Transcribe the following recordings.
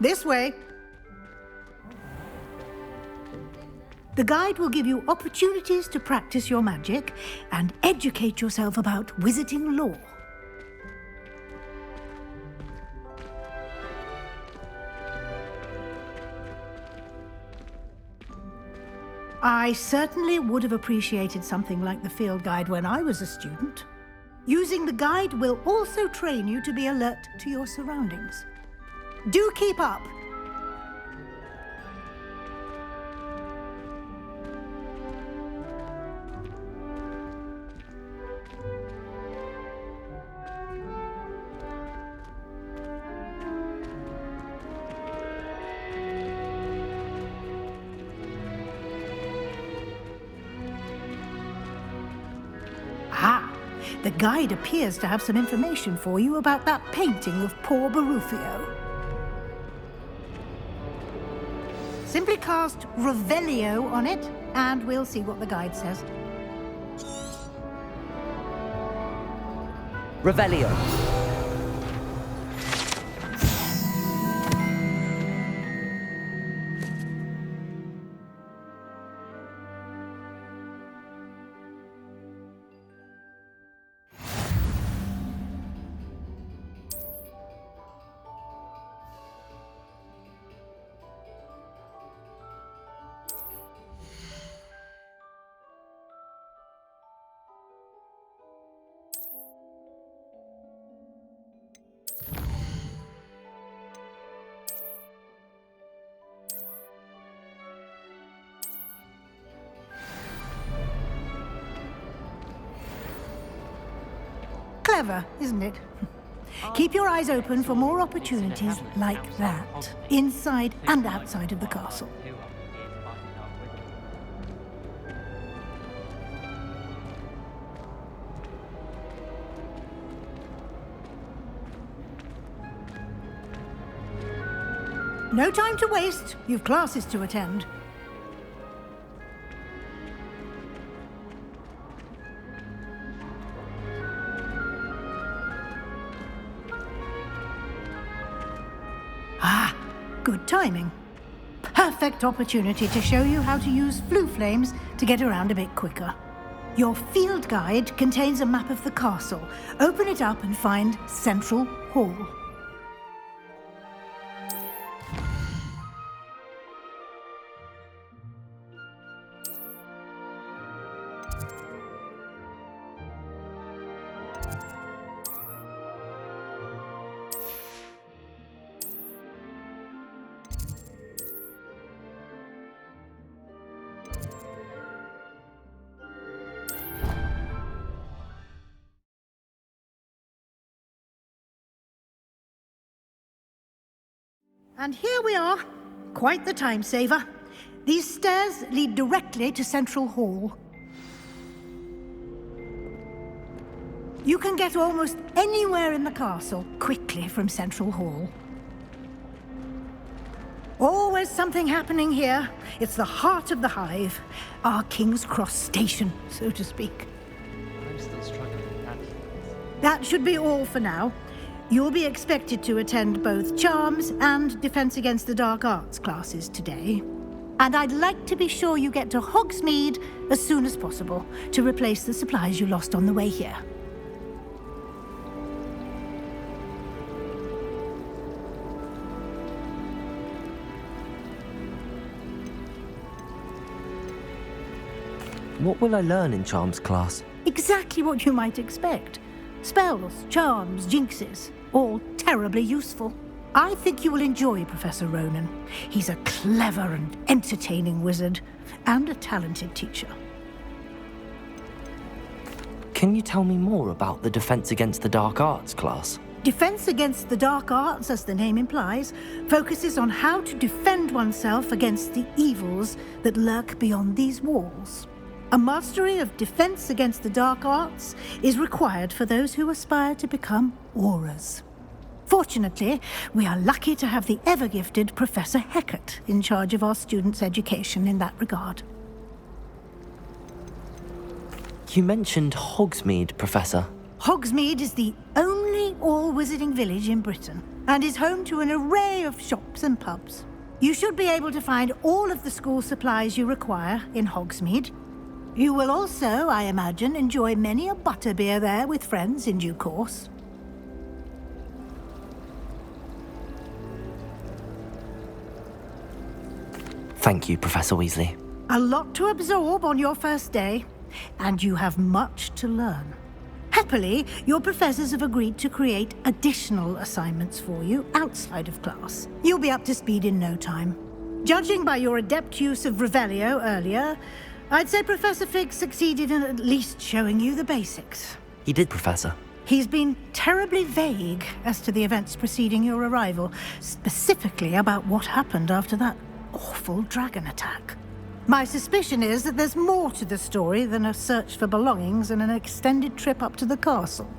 This way. The guide will give you opportunities to practice your magic and educate yourself about wizarding lore. I certainly would have appreciated something like the field guide when I was a student. Using the guide will also train you to be alert to your surroundings. Do keep up! The guide appears to have some information for you about that painting of poor Barufio. Simply cast Revelio on it, and we'll see what the guide says. Revelio. Clever, isn't it? Keep your eyes open for more opportunities like that, inside and outside of the castle. No time to waste. You've classes to attend. Good timing. Perfect opportunity to show you how to use flue flames to get around a bit quicker. Your field guide contains a map of the castle. Open it up and find Central Hall. And here we are. Quite the time saver. These stairs lead directly to Central Hall. You can get almost anywhere in the castle quickly from Central Hall. Always something happening here. It's the heart of the hive. Our King's Cross station, so to speak. I'm still struggling with that. That should be all for now. You'll be expected to attend both Charms and Defense Against the Dark Arts classes today. And I'd like to be sure you get to Hogsmeade as soon as possible to replace the supplies you lost on the way here. What will I learn in Charms class? Exactly what you might expect. Spells, charms, jinxes, all terribly useful. I think you will enjoy Professor Ronan. He's a clever and entertaining wizard, and a talented teacher. Can you tell me more about the Defense Against the Dark Arts class? Defense Against the Dark Arts, as the name implies, focuses on how to defend oneself against the evils that lurk beyond these walls. A mastery of Defense Against the Dark Arts is required for those who aspire to become Aurors. Fortunately, we are lucky to have the ever-gifted Professor Hecat in charge of our students' education in that regard. You mentioned Hogsmeade, Professor. Hogsmeade is the only all-wizarding village in Britain and is home to an array of shops and pubs. You should be able to find all of the school supplies you require in Hogsmeade. You will also, I imagine, enjoy many a butterbeer there with friends in due course. Thank you, Professor Weasley. A lot to absorb on your first day, and you have much to learn. Happily, your professors have agreed to create additional assignments for you outside of class. You'll be up to speed in no time. Judging by your adept use of Revelio earlier, I'd say Professor Fig succeeded in at least showing you the basics. He did, Professor. He's been terribly vague as to the events preceding your arrival, specifically about what happened after that awful dragon attack. My suspicion is that there's more to the story than a search for belongings and an extended trip up to the castle.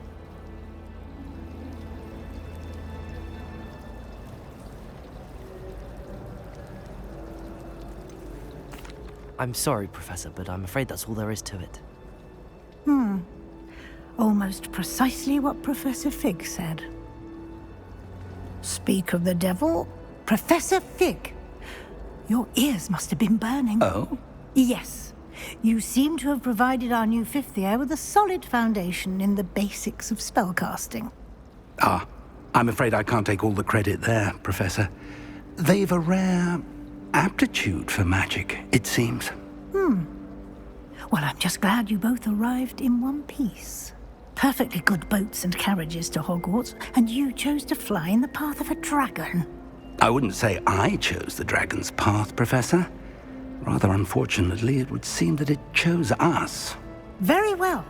I'm sorry, Professor, but I'm afraid that's all there is to it. Almost precisely what Professor Fig said. Speak of the devil, Professor Fig. Your ears must have been burning. Oh? Yes. You seem to have provided our new fifth year with a solid foundation in the basics of spellcasting. Ah, I'm afraid I can't take all the credit there, Professor. They've a rare aptitude for magic, it seems. Well, I'm just glad you both arrived in one piece. Perfectly good boats and carriages to Hogwarts, and you chose to fly in the path of a dragon. I wouldn't say I chose the dragon's path, Professor. Rather unfortunately, it would seem that it chose us. Very well.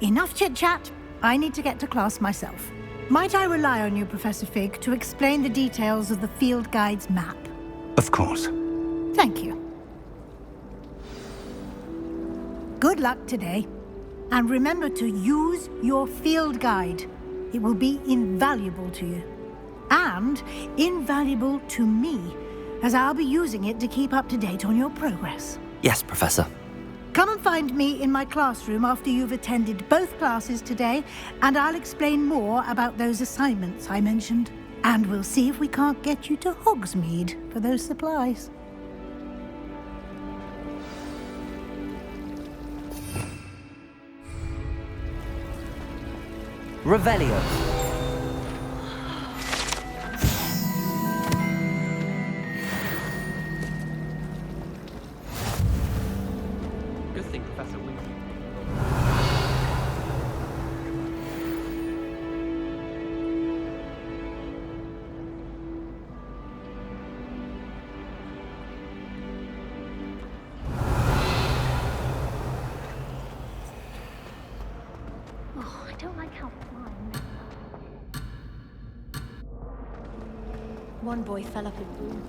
Enough chit-chat. I need to get to class myself. Might I rely on you, Professor Fig, to explain the details of the field guide's map? Of course. Thank you. Good luck today. And remember to use your field guide. It will be invaluable to you. And invaluable to me, as I'll be using it to keep up to date on your progress. Yes, Professor. Come and find me in my classroom after you've attended both classes today, and I'll explain more about those assignments I mentioned. And we'll see if we can't get you to Hogsmeade for those supplies. Revelio. Good thing Professor Weasley. Oh, I don't like how flying. One boy fell up in pool.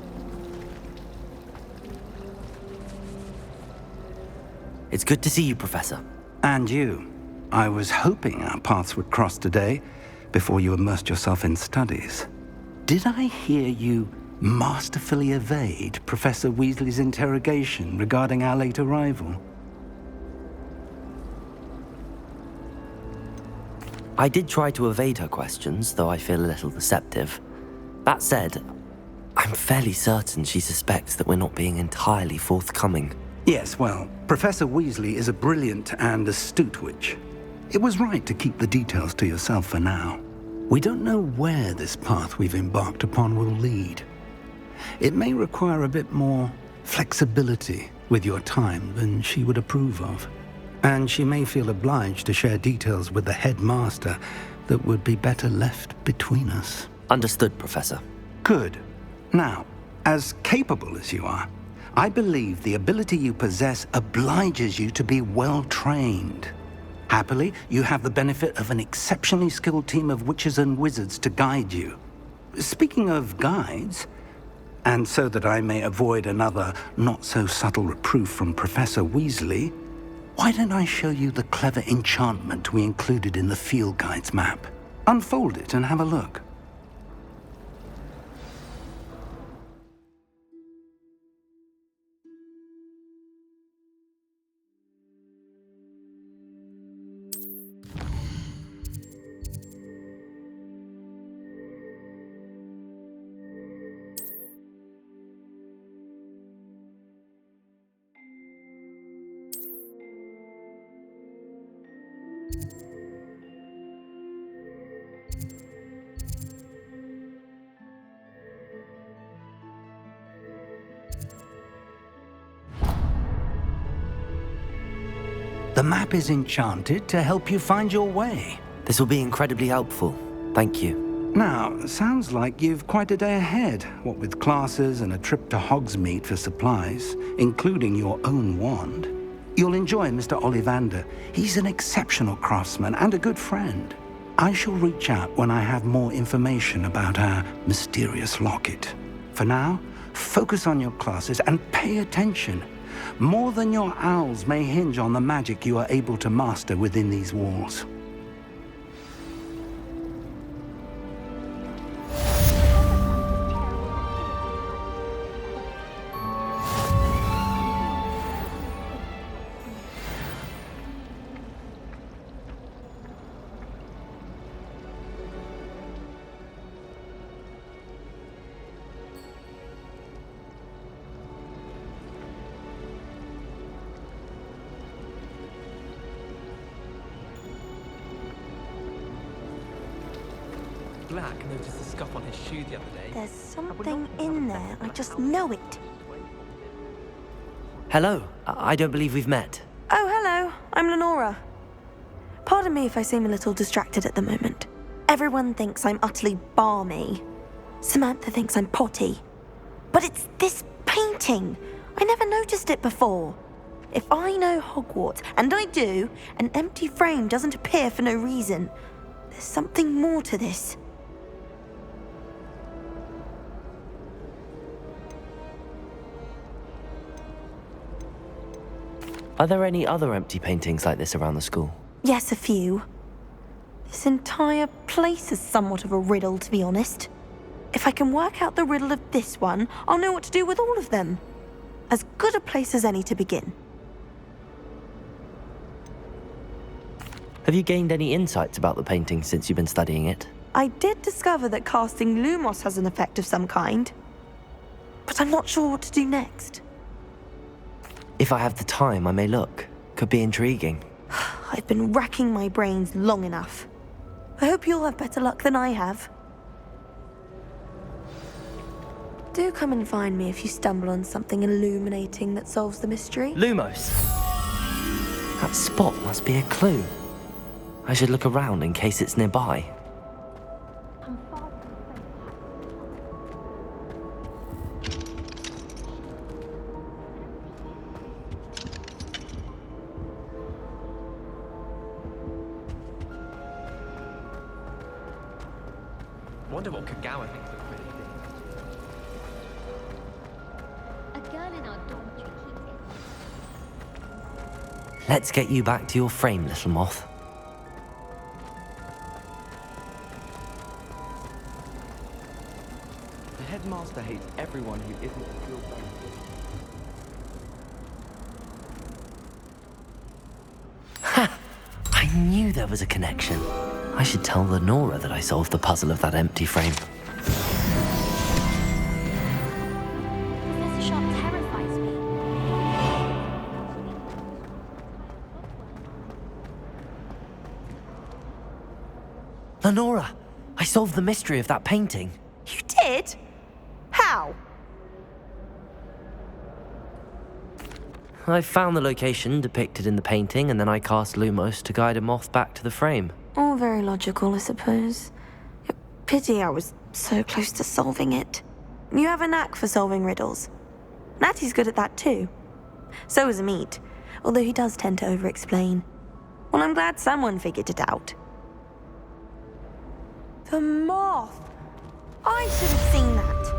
It's good to see you, Professor. And you. I was hoping our paths would cross today, before you immersed yourself in studies. Did I hear you masterfully evade Professor Weasley's interrogation regarding our late arrival? I did try to evade her questions, though I feel a little deceptive. That said, I'm fairly certain she suspects that we're not being entirely forthcoming. Yes, well, Professor Weasley is a brilliant and astute witch. It was right to keep the details to yourself for now. We don't know where this path we've embarked upon will lead. It may require a bit more flexibility with your time than she would approve of. And she may feel obliged to share details with the headmaster that would be better left between us. Understood, Professor. Good. Now, as capable as you are, I believe the ability you possess obliges you to be well trained. Happily, you have the benefit of an exceptionally skilled team of witches and wizards to guide you. Speaking of guides, and so that I may avoid another not-so-subtle reproof from Professor Weasley, why don't I show you the clever enchantment we included in the field guide's map? Unfold it and have a look. The map is enchanted to help you find your way. This will be incredibly helpful. Thank you. Now, sounds like you've quite a day ahead, what with classes and a trip to Hogsmeade for supplies, including your own wand. You'll enjoy Mr. Ollivander. He's an exceptional craftsman and a good friend. I shall reach out when I have more information about our mysterious locket. For now, focus on your classes and pay attention. More than your owls may hinge on the magic you are able to master within these walls. Black noticed a scuff on his shoe the other day. There's something in there. I just know it. Hello. I don't believe we've met. Oh, hello. I'm Lenora. Pardon me if I seem a little distracted at the moment. Everyone thinks I'm utterly balmy. Samantha thinks I'm potty. But it's this painting. I never noticed it before. If I know Hogwarts, and I do, an empty frame doesn't appear for no reason. There's something more to this. Are there any other empty paintings like this around the school? Yes, a few. This entire place is somewhat of a riddle, to be honest. If I can work out the riddle of this one, I'll know what to do with all of them. As good a place as any to begin. Have you gained any insights about the painting since you've been studying it? I did discover that casting Lumos has an effect of some kind. But I'm not sure what to do next. If I have the time, I may look. Could be intriguing. I've been racking my brains long enough. I hope you'll have better luck than I have. Do come and find me if you stumble on something illuminating that solves the mystery. Lumos! That spot must be a clue. I should look around in case it's nearby. I'm far from Wonder what Kagawa thinks of pretty. a girl in our dormitory keeps Let's get you back to your frame, little moth. The headmaster hates everyone who isn't a field leader. I knew there was a connection. I should tell Lenora that I solved the puzzle of that empty frame. Professor Sharp terrifies me. Lenora, I solved the mystery of that painting. You did? How? I found the location depicted in the painting, and then I cast Lumos to guide a moth back to the frame. All very logical, I suppose. Pity I was so close to solving it. You have a knack for solving riddles. Natty's good at that too. So is Amit, although he does tend to over-explain. Well, I'm glad someone figured it out. The moth! I should have seen that.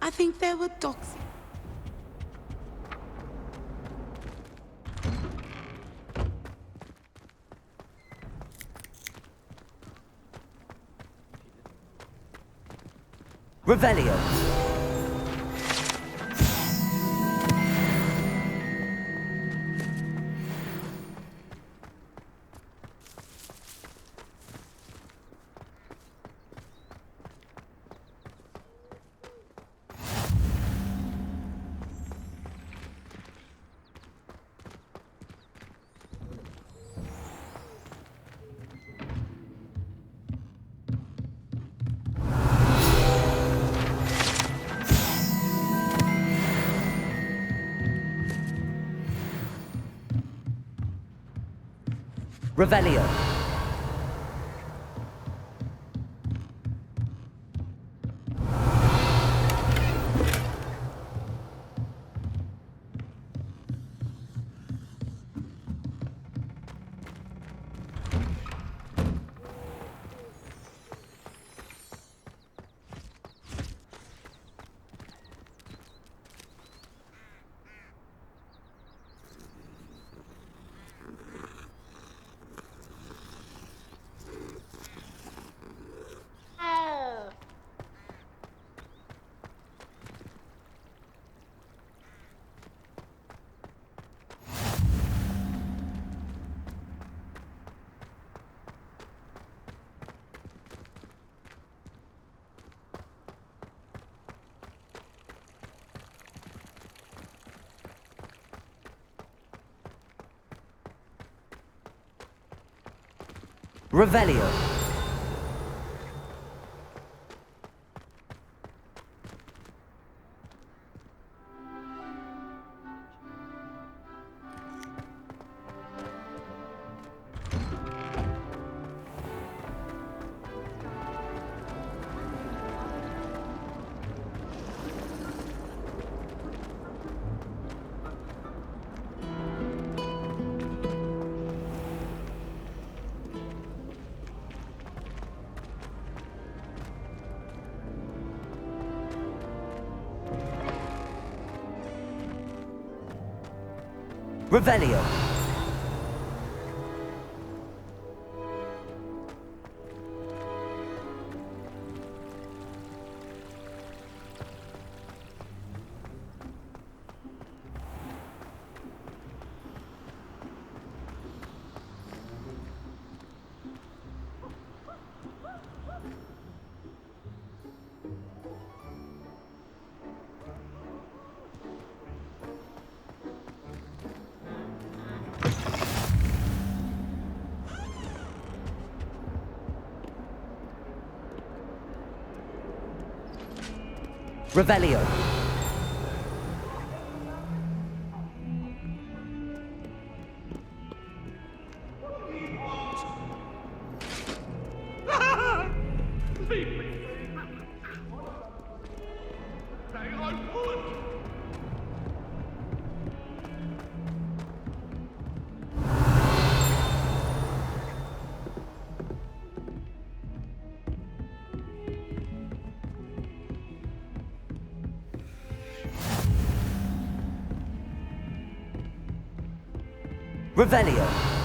I think there were dogs. Revelio. Revelio. Revelio. Revelio. Revelio. Revelio.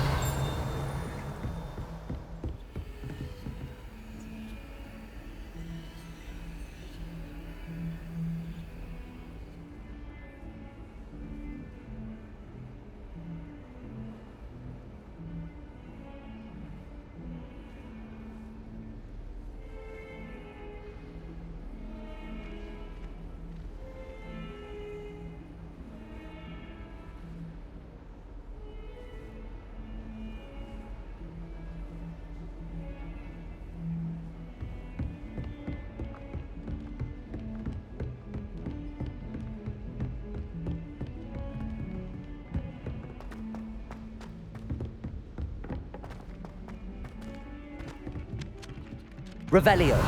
Revelio.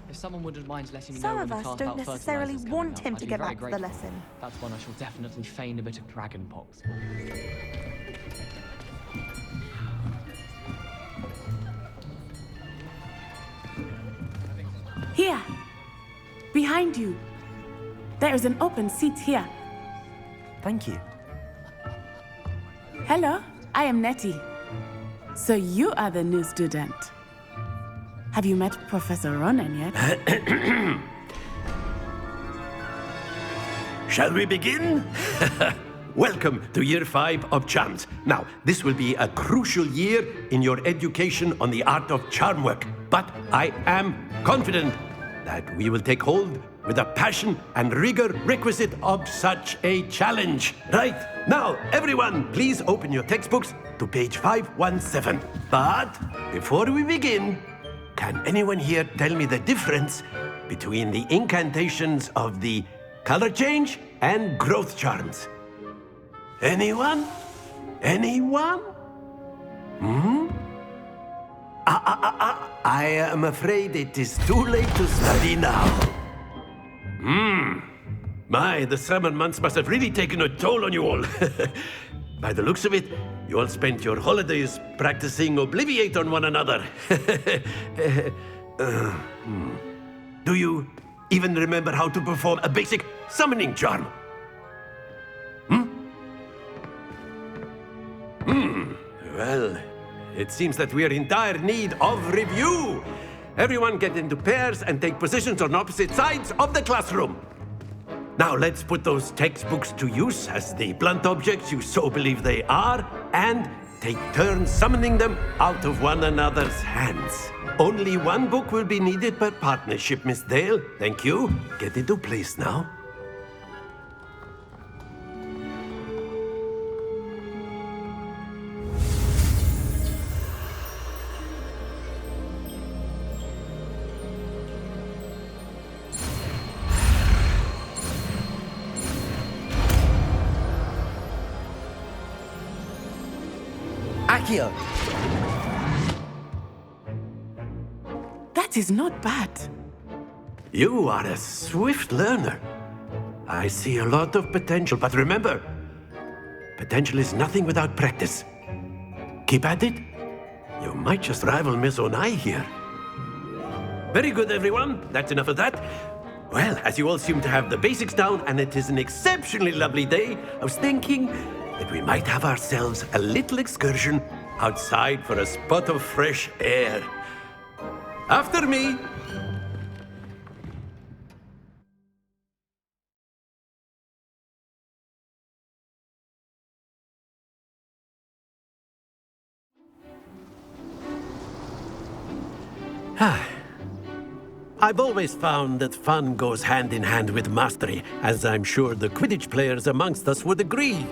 If someone wouldn't mind letting me know Some when of the us class don't about necessarily fertilizer's want coming him up, to I'd be get very back to the grateful. lesson. That's one I shall definitely feign a bit of dragon pox for. Here. Behind you. There is an open seat here. Thank you. Hello, I am Nettie. So you are the new student. Have you met Professor Ronan yet? Shall we begin? Welcome to Year 5 of Charms. Now, this will be a crucial year in your education on the art of charm work. But I am confident that we will take hold with the passion and rigor requisite of such a challenge. Right, now, everyone, please open your textbooks to page 517. But before we begin, can anyone here tell me the difference between the incantations of the color change and growth charms? Anyone? Anyone? I am afraid it is too late to study now. My, the summer months must have really taken a toll on you all. By the looks of it, you all spent your holidays practicing Obliviate on one another. Do you even remember how to perform a basic summoning charm? Well, it seems that we are in dire need of review. Everyone get into pairs and take positions on opposite sides of the classroom. Now let's put those textbooks to use as the blunt objects you so believe they are, and take turns summoning them out of one another's hands. Only one book will be needed per partnership, Miss Dale. Thank you. Get into place now. Accio! That is not bad. You are a swift learner. I see a lot of potential, but remember, potential is nothing without practice. Keep at it. You might just rival Miss Onai here. Very good, everyone. That's enough of that. Well, as you all seem to have the basics down, and it is an exceptionally lovely day, I was thinking that we might have ourselves a little excursion outside for a spot of fresh air. After me. I've always found that fun goes hand in hand with mastery, as I'm sure the Quidditch players amongst us would agree.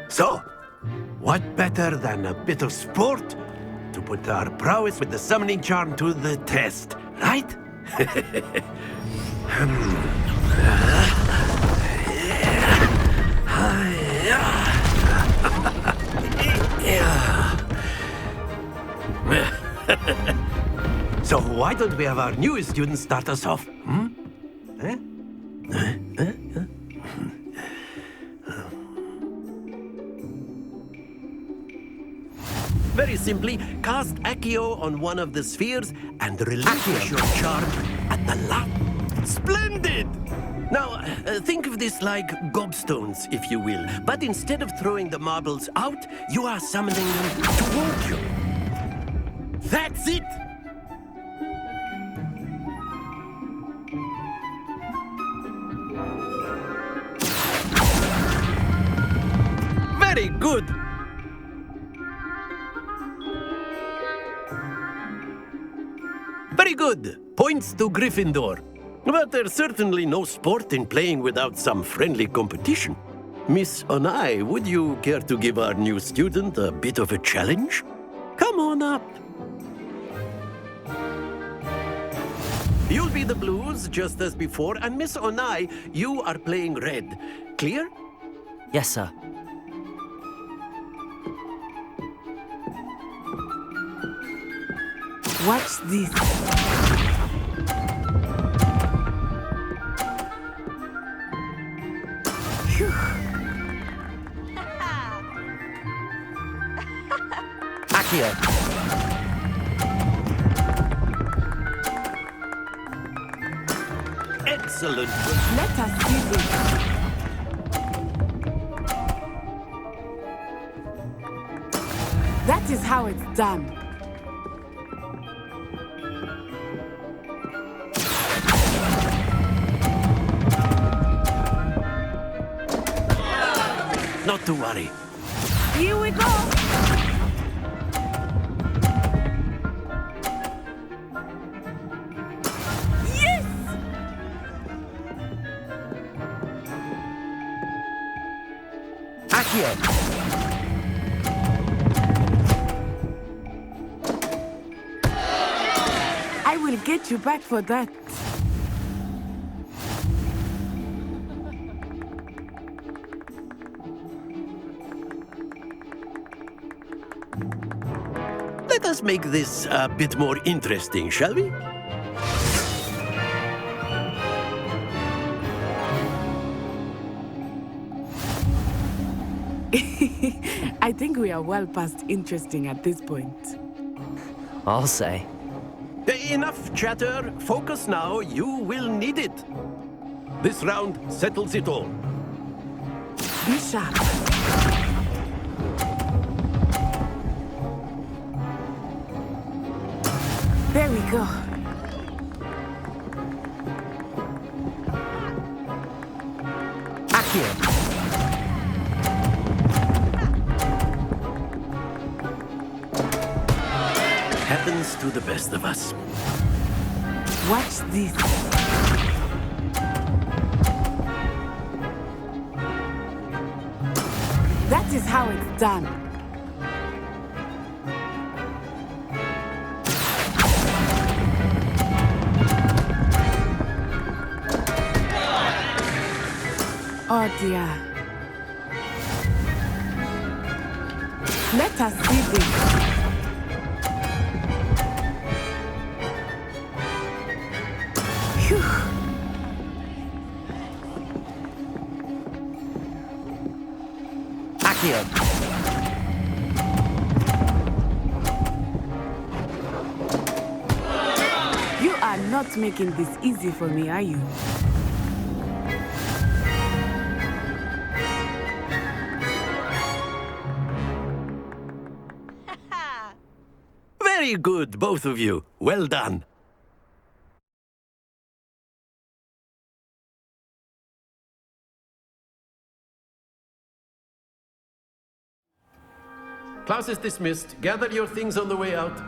So, what better than a bit of sport to put our prowess with the summoning charm to the test, right? So why don't we have our newest student start us off? Very simply, cast Accio on one of the spheres and relinquish your charm at the last. Splendid! Now, think of this like gobstones, if you will. But instead of throwing the marbles out, you are summoning them toward you. That's it! Very good! Very good! Points to Gryffindor. But there's certainly no sport in playing without some friendly competition. Miss Onai, would you care to give our new student a bit of a challenge? Come on up. You'll be the blues, just as before, and Miss Onai, you are playing red. Clear? Yes, sir. Watch this. Phew. Accio! Excellent. Let us see this. That is how it's done. Not to worry. Here we go. Yes! Accio! I will get you back for that. Let us make this a bit more interesting, shall we? I think we are well past interesting at this point. I'll say. Enough chatter. Focus now. You will need it. This round settles it all. Be sharp. There we go. Accio! Happens to the best of us. Watch this. That is how it's done. Oh dear. Let us see this. Phew. Accio! You are not making this easy for me, are you? Very good, both of you. Well done. Class is dismissed. Gather your things on the way out.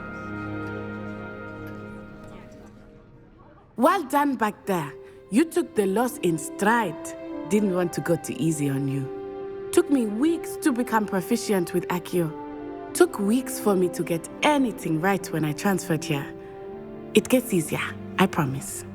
Well done back there. You took the loss in stride. Didn't want to go too easy on you. Took me weeks to become proficient with Accio. Took weeks for me to get anything right when I transferred here. It gets easier, I promise.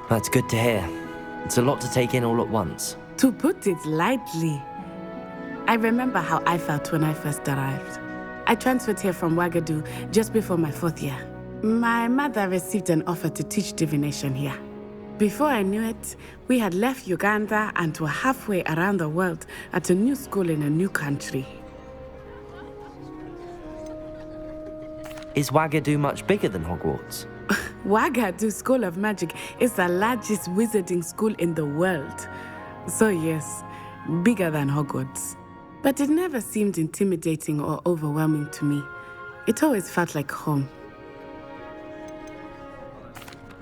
That's good to hear. It's a lot to take in all at once. To put it lightly, I remember how I felt when I first arrived. I transferred here from Ouagadougou just before my 4th year. My mother received an offer to teach divination here. Before I knew it, we had left Uganda and were halfway around the world at a new school in a new country. Is Ouagadougou much bigger than Hogwarts? Ouagadougou School of Magic is the largest wizarding school in the world. So yes, bigger than Hogwarts. But it never seemed intimidating or overwhelming to me. It always felt like home.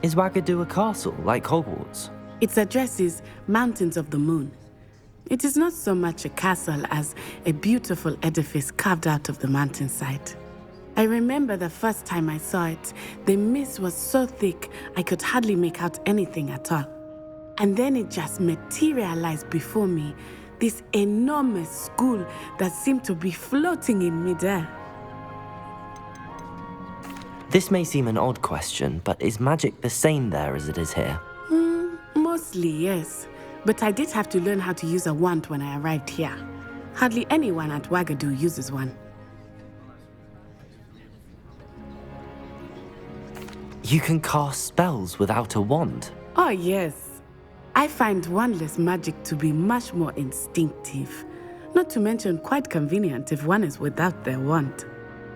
Is Ouagadougou a castle, like Hogwarts? Its address is Mountains of the Moon. It is not so much a castle as a beautiful edifice carved out of the mountainside. I remember the first time I saw it, the mist was so thick I could hardly make out anything at all. And then it just materialized before me, this enormous school that seemed to be floating in midair. This may seem an odd question, but is magic the same there as it is here? Mostly, yes. But I did have to learn how to use a wand when I arrived here. Hardly anyone at Ouagadougou uses one. You can cast spells without a wand? Oh, yes. I find wandless magic to be much more instinctive, not to mention quite convenient if one is without their wand.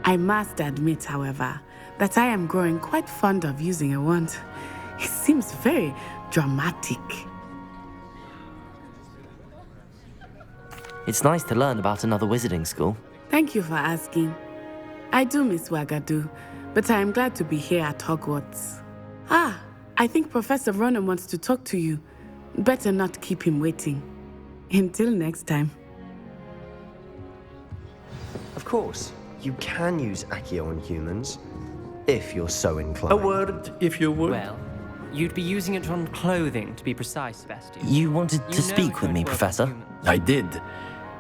I must admit, however, that I am growing quite fond of using a wand. It seems very dramatic. It's nice to learn about another wizarding school. Thank you for asking. I do miss Wagadu, but I am glad to be here at Hogwarts. I think Professor Ronan wants to talk to you. Better not keep him waiting. Until next time. Of course, you can use Accio on humans, if you're so inclined. A word, if you would. Well, you'd be using it on clothing, to be precise, Sebastian. You wanted to know speak it with me, won't work Professor? with humans. I did.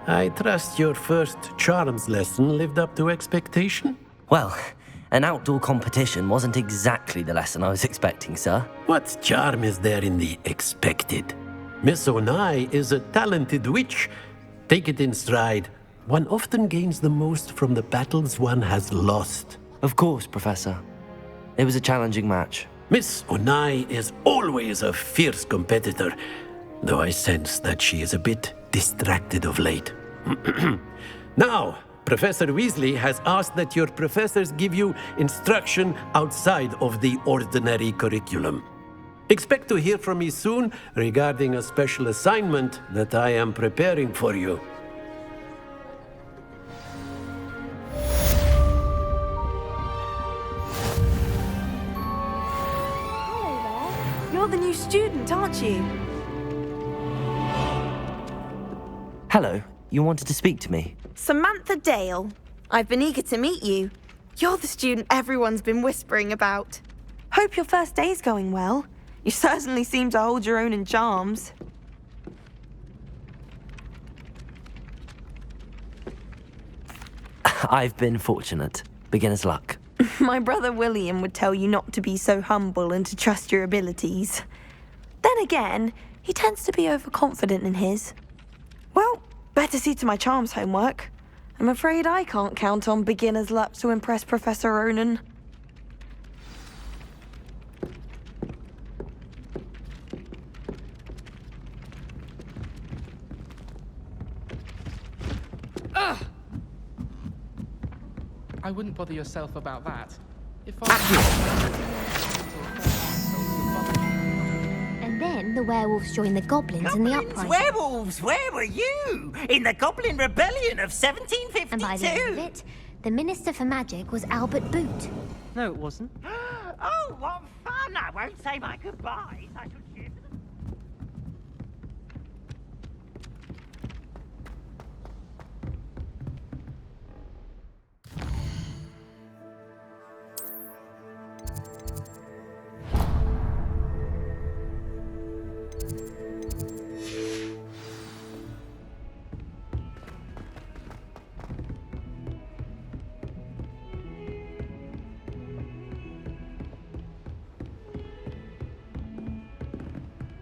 I trust your first charms lesson lived up to expectation? Well, an outdoor competition wasn't exactly the lesson I was expecting, sir. What charm is there in the expected? Miss Onai is a talented witch. Take it in stride. One often gains the most from the battles one has lost. Of course, Professor. It was a challenging match. Miss Onai is always a fierce competitor, though I sense that she is a bit distracted of late. Now, Professor Weasley has asked that your professors give you instruction outside of the ordinary curriculum. Expect to hear from me soon regarding a special assignment that I am preparing for you. You're the new student, aren't you? Hello, you wanted to speak to me? Samantha Dale. I've been eager to meet you. You're the student everyone's been whispering about. Hope your first day's going well. You certainly seem to hold your own in charms. I've been fortunate. Beginner's luck. My brother William would tell you not to be so humble and to trust your abilities. Then again, he tends to be overconfident in his. Well, better see to my charms homework. I'm afraid I can't count on beginner's luck to impress Professor Ronan. I wouldn't bother yourself about that. If And then the werewolves joined the goblins in the uprising. Werewolves! Where were you? In the Goblin Rebellion of 1752! And by the end of it, the Minister for Magic was Albert Boot. No, it wasn't. Oh, what fun! I won't say my goodbyes. I should cheer for them.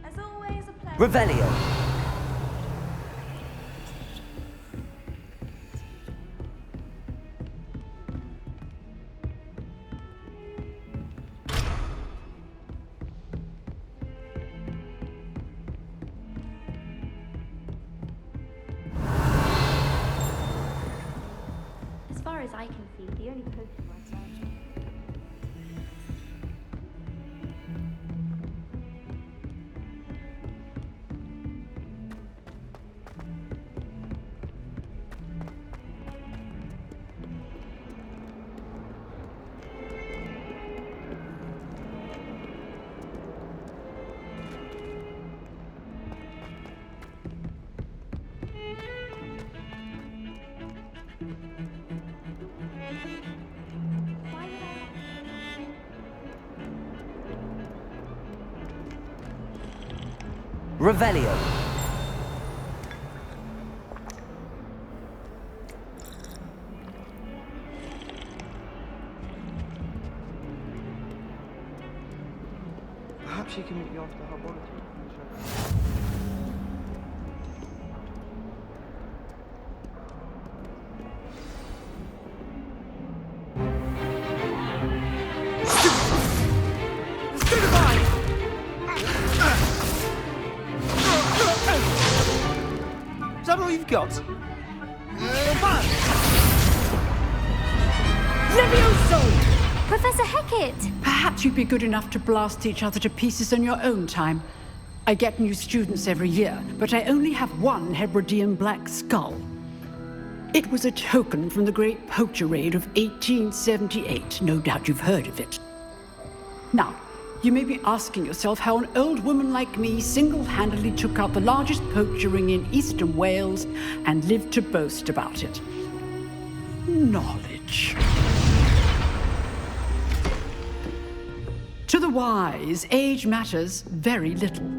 As always, a pleasure. Revelio. As far as I can see, the only potion I've learned. Revelio. perhaps she can meet you after her barbecue. we've got. Levioso! Professor Hecat! Perhaps you'd be good enough to blast each other to pieces on your own time. I get new students every year, but I only have one Hebridean black skull. It was a token from the Great Poacher Raid of 1878. No doubt you've heard of it. Now, you may be asking yourself how an old woman like me single-handedly took out the largest poacher ring in eastern Wales and lived to boast about it. Knowledge. To the wise, age matters very little.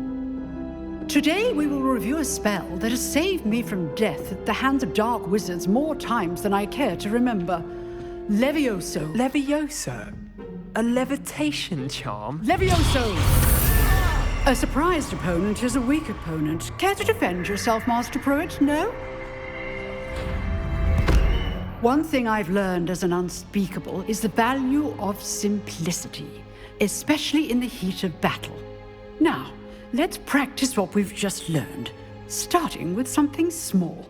Today we will review a spell that has saved me from death at the hands of dark wizards more times than I care to remember. Levioso. Levioso? A levitation charm? Levioso! A surprised opponent is a weak opponent. Care to defend yourself, Master Pruitt? No? One thing I've learned as an unspeakable is the value of simplicity, especially in the heat of battle. Now, let's practice what we've just learned, starting with something small.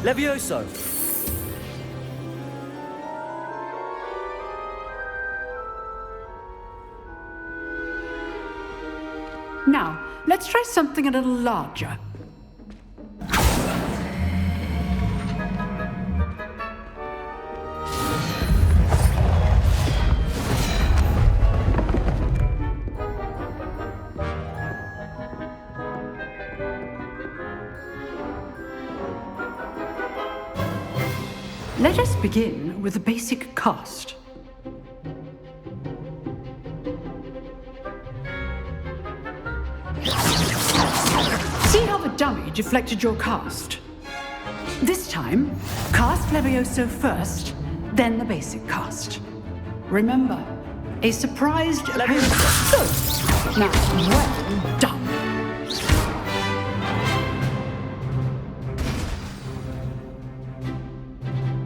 Levioso! Now, let's try something a little larger. Let us begin with the basic cast. See how the dummy deflected your cast? This time, cast Levioso first, then the basic cast. Remember, a surprised Levioso. Good. Now, well done.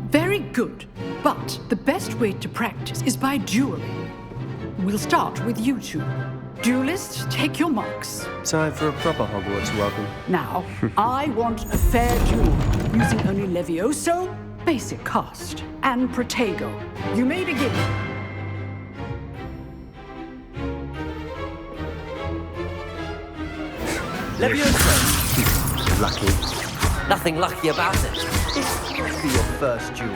Very good, but the best way to practice is by dueling. We'll start with you two. Duelists, take your marks. Time for a proper Hogwarts welcome. Now, I want a fair duel, using only Levioso, basic cast, and Protego. You may begin. Levioso! Lucky. Nothing lucky about it. This must be your first duel.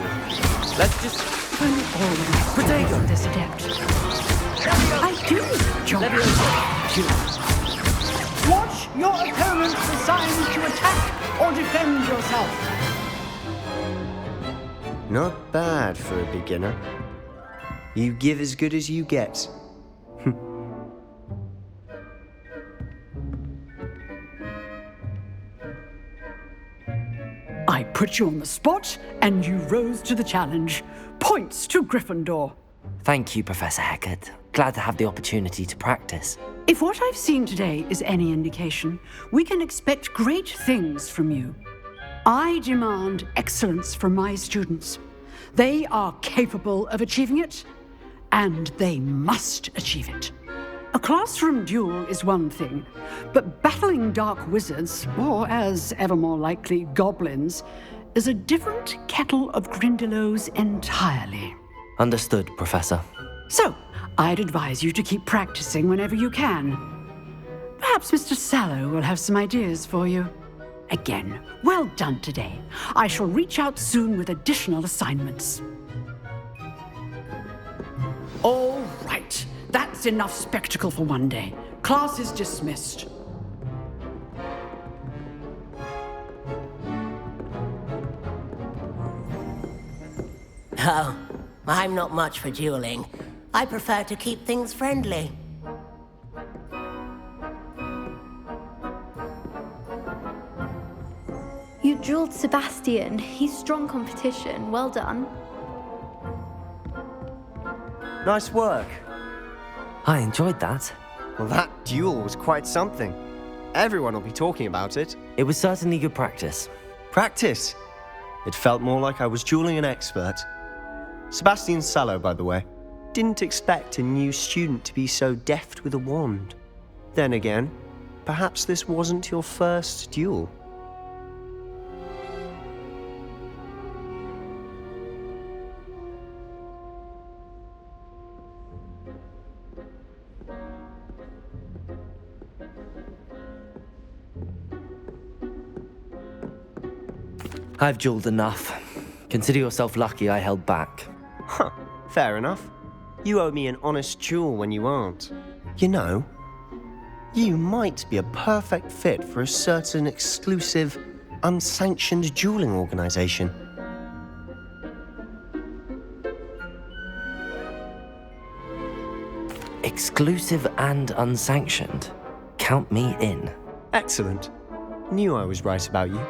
Let's just... Protego, this adept. I do, John. Watch your opponent's assigned to attack or defend yourself. Not bad for a beginner. You give as good as you get. I put you on the spot, and you rose to the challenge. Points to Gryffindor. Thank you, Professor Hecat. Glad to have the opportunity to practice. If what I've seen today is any indication, we can expect great things from you. I demand excellence from my students. They are capable of achieving it, and they must achieve it. A classroom duel is one thing, but battling dark wizards, or as ever more likely, goblins, is a different kettle of Grindylows entirely. Understood, Professor. So, I'd advise you to keep practicing whenever you can. Perhaps Mr. Sallow will have some ideas for you. Again, well done today. I shall reach out soon with additional assignments. All right. That's enough spectacle for one day. Class is dismissed. Oh, I'm not much for dueling. I prefer to keep things friendly. You drilled Sebastian. He's strong competition. Well done. Nice work. I enjoyed that. Well, that duel was quite something. Everyone will be talking about it. It was certainly good practice. Practice. It felt more like I was dueling an expert. Sebastian Sallow, by the way. Didn't expect a new student to be so deft with a wand. Then again, perhaps this wasn't your first duel. I've dueled enough. Consider yourself lucky I held back. Huh, fair enough. You owe me an honest duel when you aren't. You know, you might be a perfect fit for a certain exclusive, unsanctioned dueling organization. Exclusive and unsanctioned. Count me in. Excellent. Knew I was right about you.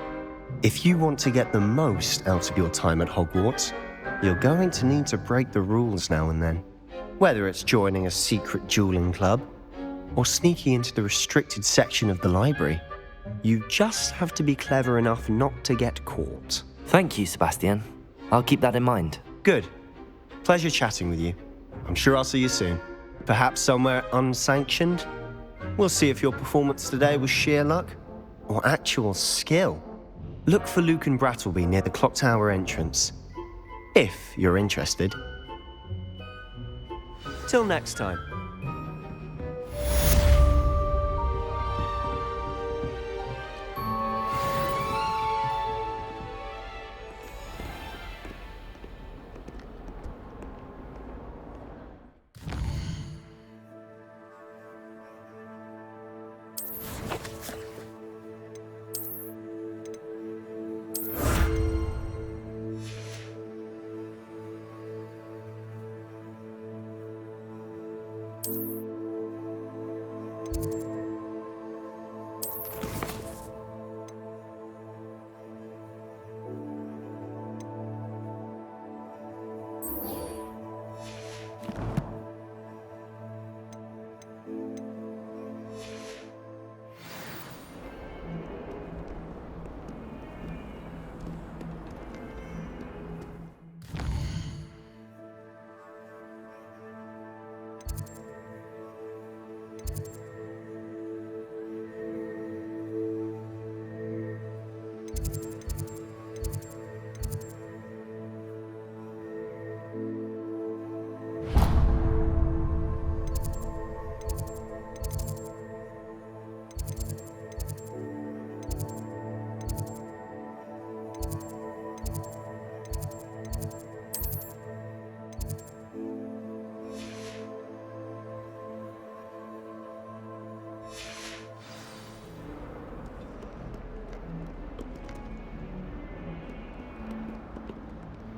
If you want to get the most out of your time at Hogwarts, you're going to need to break the rules now and then. Whether it's joining a secret dueling club, or sneaking into the restricted section of the library, you just have to be clever enough not to get caught. Thank you, Sebastian. I'll keep that in mind. Good. Pleasure chatting with you. I'm sure I'll see you soon. Perhaps somewhere unsanctioned? We'll see if your performance today was sheer luck or actual skill. Look for Luke and Brattleby near the clock tower entrance, if you're interested. Till next time.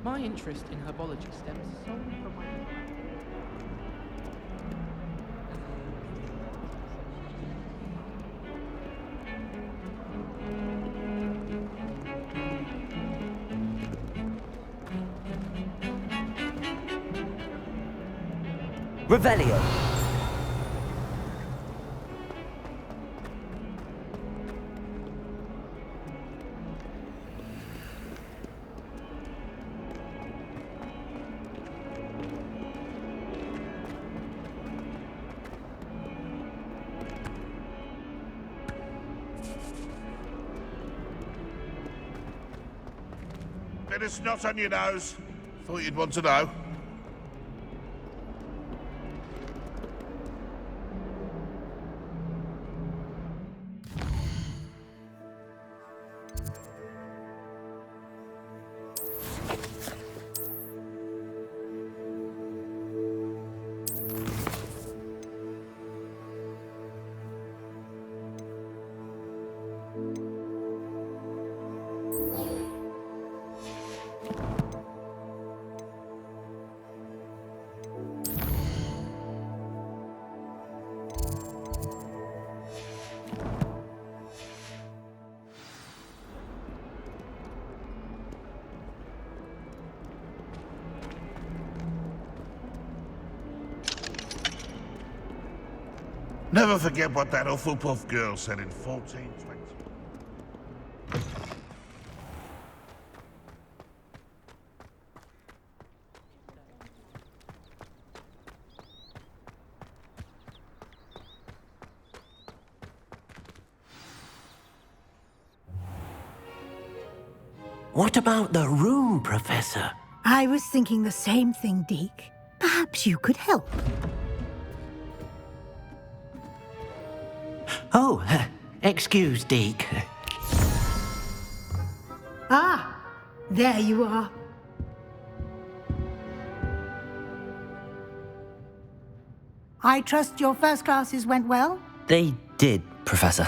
My interest in herbology stems solely from my... Revelio. Bit of snot on your nose. Thought you'd want to know. Never forget what that Hufflepuff girl said in 1420. What about the room, Professor? I was thinking the same thing, Deke. Perhaps you could help. Oh, excuse, Deke. Ah, there you are. I trust your first classes went well? They did, Professor.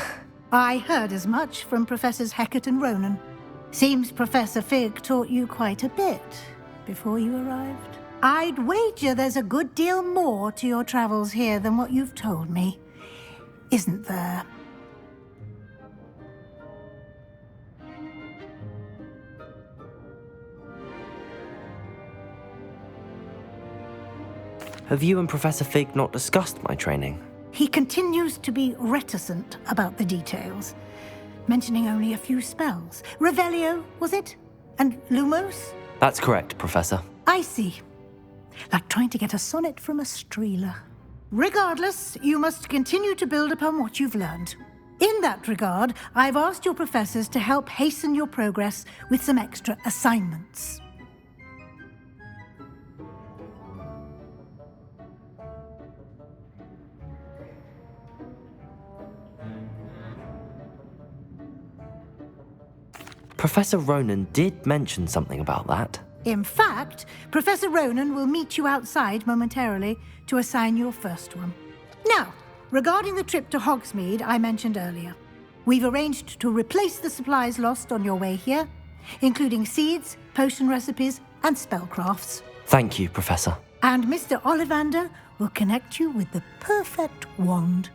I heard as much from Professors Hecat and Ronan. Seems Professor Fig taught you quite a bit before you arrived. I'd wager there's a good deal more to your travels here than what you've told me. Isn't there? Have you and Professor Fig not discussed my training? He continues to be reticent about the details, mentioning only a few spells. Revelio, was it? And Lumos? That's correct, Professor. I see. Like trying to get a sonnet from a streeler. Regardless, you must continue to build upon what you've learned. In that regard, I've asked your professors to help hasten your progress with some extra assignments. Professor Ronan did mention something about that. In fact, Professor Ronan will meet you outside momentarily to assign your first one. Now, regarding the trip to Hogsmeade I mentioned earlier, we've arranged to replace the supplies lost on your way here, including seeds, potion recipes, and spellcrafts. Thank you, Professor. And Mr. Ollivander will connect you with the perfect wand.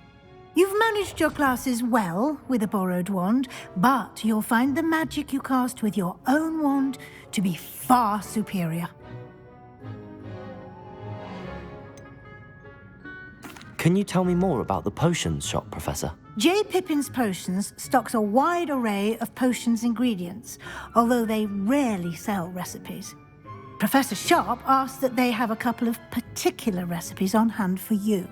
You've managed your classes well with a borrowed wand, but you'll find the magic you cast with your own wand to be far superior. Can you tell me more about the potions shop, Professor? J. Pippin's Potions stocks a wide array of potions ingredients, although they rarely sell recipes. Professor Sharp asks that they have a couple of particular recipes on hand for you.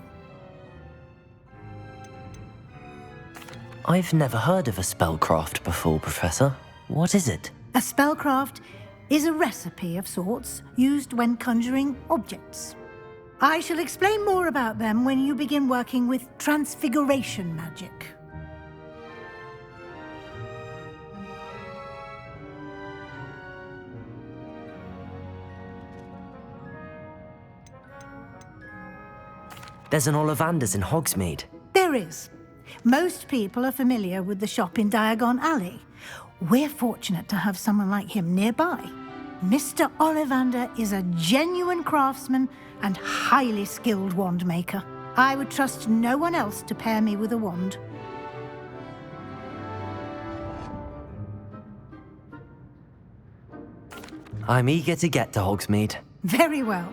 I've never heard of a spellcraft before, Professor. What is it? A spellcraft is a recipe of sorts used when conjuring objects. I shall explain more about them when you begin working with transfiguration magic. There's an Ollivander's in Hogsmeade. There is. Most people are familiar with the shop in Diagon Alley. We're fortunate to have someone like him nearby. Mr. Ollivander is a genuine craftsman and highly skilled wand maker. I would trust no one else to pair me with a wand. I'm eager to get to Hogsmeade. Very well.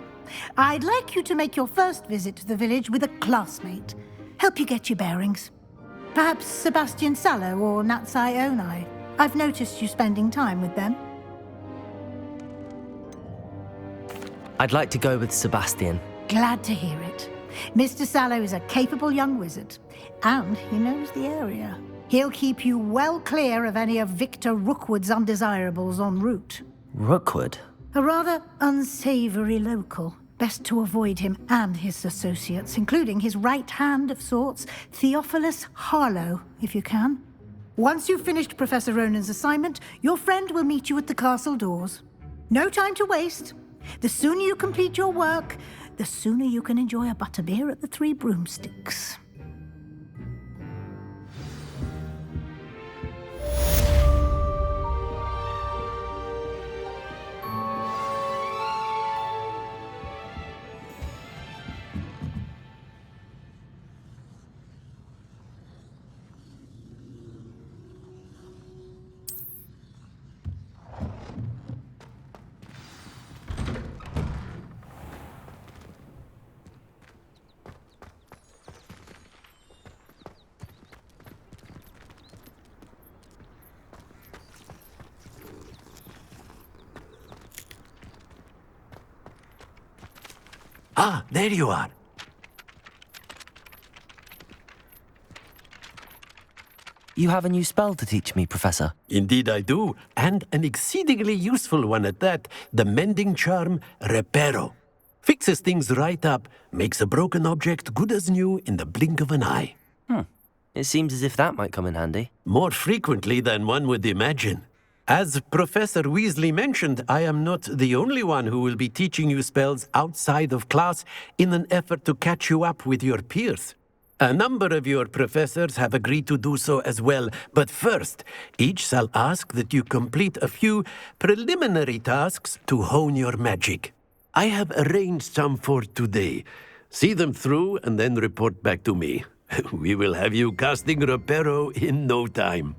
I'd like you to make your first visit to the village with a classmate. Help you get your bearings. Perhaps Sebastian Sallow or Natsai Onai. I've noticed you spending time with them. I'd like to go with Sebastian. Glad to hear it. Mr. Sallow is a capable young wizard, and he knows the area. He'll keep you well clear of any of Victor Rookwood's undesirables en route. Rookwood? A rather unsavory local. Best to avoid him and his associates, including his right hand of sorts, Theophilus Harlow, if you can. Once you've finished Professor Ronan's assignment, your friend will meet you at the castle doors. No time to waste. The sooner you complete your work, the sooner you can enjoy a butterbeer at the Three Broomsticks. Ah, there you are. You have a new spell to teach me, Professor. Indeed I do, and an exceedingly useful one at that, the mending charm Reparo. Fixes things right up, makes a broken object good as new in the blink of an eye. It seems as if that might come in handy. More frequently than one would imagine. As Professor Weasley mentioned, I am not the only one who will be teaching you spells outside of class in an effort to catch you up with your peers. A number of your professors have agreed to do so as well, but first, each shall ask that you complete a few preliminary tasks to hone your magic. I have arranged some for today. See them through and then report back to me. We will have you casting Reparo in no time.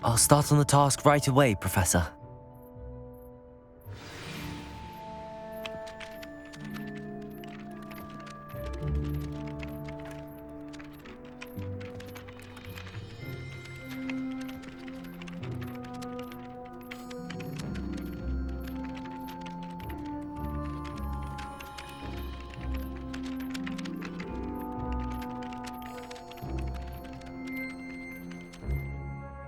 I'll start on the task right away, Professor.